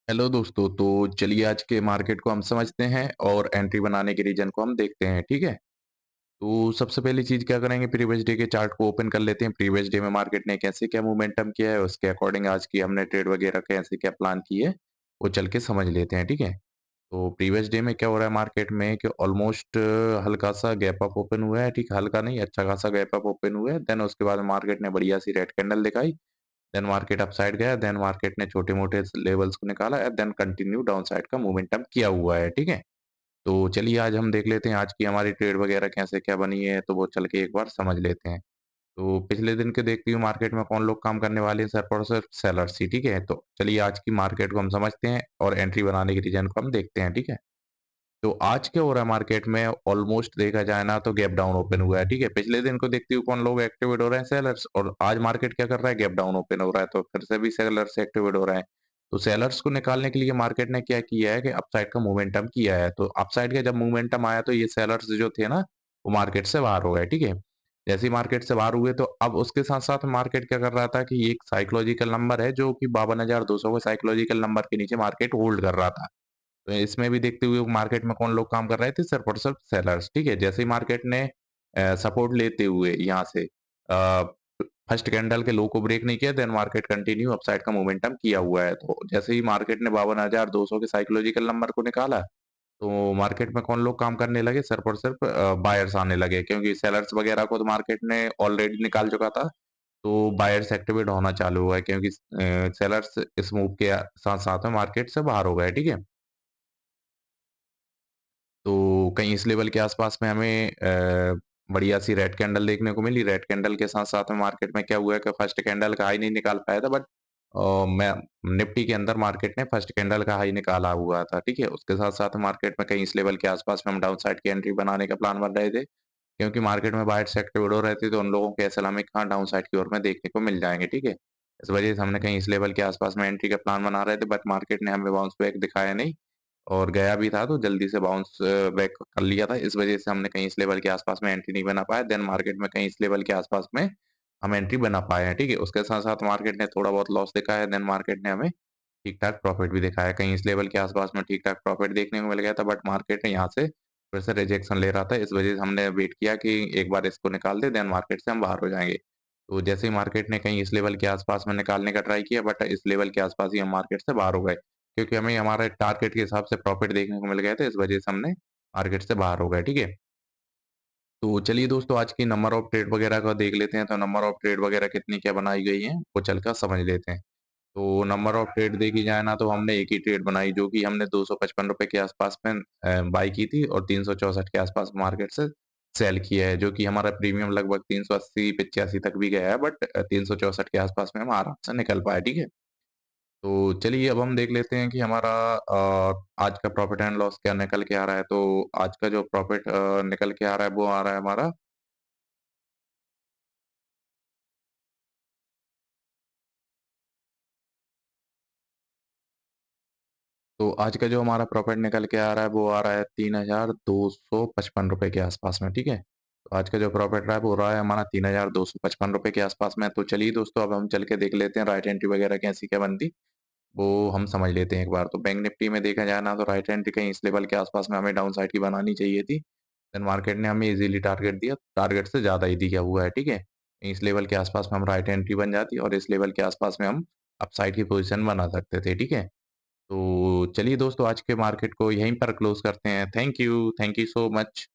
Hello दोस्तों, तो चलिए आज के मार्केट को हम समझते हैं और एंट्री बनाने के रीजन को हम देखते हैं, ठीक है? तो सबसे पहली चीज़ क्या करेंगे, प्रीवियस डे के चार्ट को ओपन कर लेते हैं। प्रीवियस डे में मार्केट ने कैसे क्या मोमेंटम किया है, उसके अकॉर्डिंग आज की हमने ट्रेड वगैरह कैसे क्या प्लान की है, वो चल के समझ लेते हैं, ठीक है? तो प्रीवियस डे में क्या हो रहा है मार्केट में कि ऑलमोस्ट हल्का-सा गैप अप ओपन हुआ है, ठीक? हल्का नहीं, अच्छा खासा गैप अप ओपन हुआ है। देन उसके बाद मार्केट ने बढ़िया सी रेड कैंडल दिखाई। देन मार्केट अपसाइड गया, देन मार्केट ने छोटे-मोटे लेवल्स को निकाला and then continue down side का मोमेंटम किया हुआ है, ठीक है? तो चलिए आज हम देख लेते हैं आज की हमारी ट्रेड वगैरह कैसे क्या बनी है, तो वो चल के एक बार समझ लेते हैं। तो पिछले दिन के देखती हूँ मार्केट में कौन लोग काम करने वाले हैं, सिर्फ और सिर्फ सेलर्स ही, ठीक है? तो चलिए आज की मार्केट को हम समझते हैं और एंट्री बनाने के रीजन को हम देखते हैं, ठीक है? तो आज क्या हो रहा है मार्केट में, ऑलमोस्ट देखा जाए ना तो गैप डाउन ओपन हुआ है, ठीक है? पिछले दिन को देखते हुए कौन लोग एक्टिवेट हो रहे हैं, सेलर्स, और आज मार्केट क्या कर रहा है, गैप डाउन ओपन हो रहा है, तो फिर से भी सेलर्स एक्टिवेट हो रहे हैं। तो सेलर्स को निकालने के लिए मार्केट ने क्या किया है कि अपसाइड का मोमेंटम किया है। तो अपसाइड का जब मोमेंटम आया तो ये सेलर्स जो थे ना, वो मार्केट से बाहर हो गए, ठीक है? जैसे ही मार्केट से बाहर हुए तो अब उसके साथ-साथ मार्केट क्या कर रहा था कि ये एक साइकोलॉजिकल नंबर है जो कि 52,200 के साइकोलॉजिकल नंबर के नीचे मार्केट होल्ड कर रहा था। तो इसमें भी देखते हुए मार्केट में कौन लोग काम कर रहे थे, सिर्फ और सिर्फ सेलर्स, ठीक है? जैसे ही मार्केट ने सपोर्ट लेते हुए यहाँ से फर्स्ट कैंडल के लो को ब्रेक नहीं किया, देन मार्केट कंटिन्यू अपसाइड का मोमेंटम किया हुआ है। तो जैसे ही मार्केट ने 52,200 के साइकोलॉजिकल नंबर को निकाला, तो मार्केट में कौन लोग काम करने लगे, सिर्फ और सिर्फ बायर्स आने लगे, क्योंकि सेलर्स वगैरह को तो मार्केट ने ऑलरेडी निकाल चुका था। तो बायर्स एक्टिवेट होना चालू हुआ है, क्योंकि सेलर्स इस मूव के साथ-साथ में मार्केट से बाहर हो गए, ठीक है? तो कहीं इस लेवल के आसपास में हमें बढ़िया सी रेड कैंडल देखने को मिली। रेड कैंडल के साथ-साथ में मार्केट में क्या हुआ है कि फर्स्ट कैंडल का हाई नहीं निकाल पाया था, बट मैं निफ्टी के अंदर मार्केट ने फर्स्ट कैंडल का हाई निकाला हुआ था, ठीक है? उसके साथ-साथ मार्केट में कहीं इस लेवल के आसपास में हम डाउन साइड की एंट्री बनाने का प्लान बन रहे थे, क्योंकि मार्केट में बायर्स एक्टिवेट हो रहे थे, तो उन लोगों के एसएल हमें कहाँ डाउन साइड की ओर में देखने को मिल जाएँगे, ठीक है? इस वजह से हमने कहीं इस लेवल के आसपास में एंट्री का प्लान बना रहे थे, बट मार्केट ने हमें बाउंस बैक दिखाया नहीं। और गया भी था तो जल्दी से बाउंस बैक कर लिया था। इस वज़ह से हमने कहीं इस लेवल के आस-पास में एंट्री नहीं बना पाया। देन मार्केट में कहीं इस लेवल के आस-पास में हम एंट्री बना पाए हैं, ठीक है? उसके साथ-साथ मार्केट ने थोड़ा बहुत लॉस दिखाया, देन मार्केट ने हमें ठीक-ठाक प्रॉफ़िट भी दिखाया। कहीं इस लेवल के आस-पास में ठीक-ठाक प्रॉफ़िट देखने को मिल गया था, बट मार्केट ने यहाँ से फिर से रिजेक्शन ले रहा था। इस वज़ह से हमने वेट किया कि एक बार इसको निकाल दें, देन मार्केट से हम बाहर हो जाएँगे। तो जैसे ही मार्केट ने कहीं इस लेवल के आस-पास में निकालने का ट्राई किया, बट इस लेवल के आस-पास ही हम मार्केट से बाहर हो गए। क्योंकि हमें हमारे टारगेट के हिसाब से प्रॉफ़िट देखने को मिल गए थे, इस वज़ह से हमने मार्केट से बाहर हो गए, ठीक है? तो चलिए दोस्तों, आज की नंबर ऑफ ट्रेड वग़ैरह का देख लेते हैं, तो नंबर ऑफ ट्रेड वग़ैरह कितनी क्या बनाई गई हैं, वो चलकर समझ लेते हैं। तो नंबर ऑफ ट्रेड देखी जाए ना, तो हमने एक ही ट्रेड बनाई, जो कि हमने ₹255 के आस-पास में बाय की थी और 364 के आस-पास मार्केट से सेल किया है, जो कि हमारा प्रीमियम लगभग 380-85 तक भी गया है, बट 364 के आस-पास में हम आराम से निकल पाए, ठीक है? तो चलिए अब हम देख लेते हैं कि हमारा आज का प्रॉफ़िट एंड लॉस क्या निकल के आ रहा है। तो आज का जो प्रॉफ़िट निकल के आ रहा है, वो आ रहा है हमारा। तो आज का जो हमारा प्रॉफ़िट निकल के आ रहा है, वो आ रहा है ₹3,255 के आस-पास में, ठीक है? तो आज का जो प्रॉफ़िट रहा है, वो रहा है हमारा ₹3,255 के आस-पास में। तो चलिए दोस्तों, अब हम चल के देख लेते हैं राइट एंट्री वग़ैरह कैसी क्या बनती, वो हम समझ लेते हैं एक बार। तो बैंक निफ्टी में देखा जाए ना, तो राइट एंट्री कहीं इस लेवल के आस-पास में हमें डाउन साइड की बनानी चाहिए थी। देन मार्केट ने हमें ईज़िली टारगेट दिया, टारगेट से ज़्यादा ही दिया हुआ है, ठीक है? इस लेवल के आस-पास में हम राइट एंट्री बन जाती और इस लेवल के आस-पास में हम अपसाइड की पोज़ीशन बना सकते थे, ठीक है? तो चलिए दोस्तों, आज के मार्केट को यहीं पर क्लोज़ करते हैं। Thank you so much.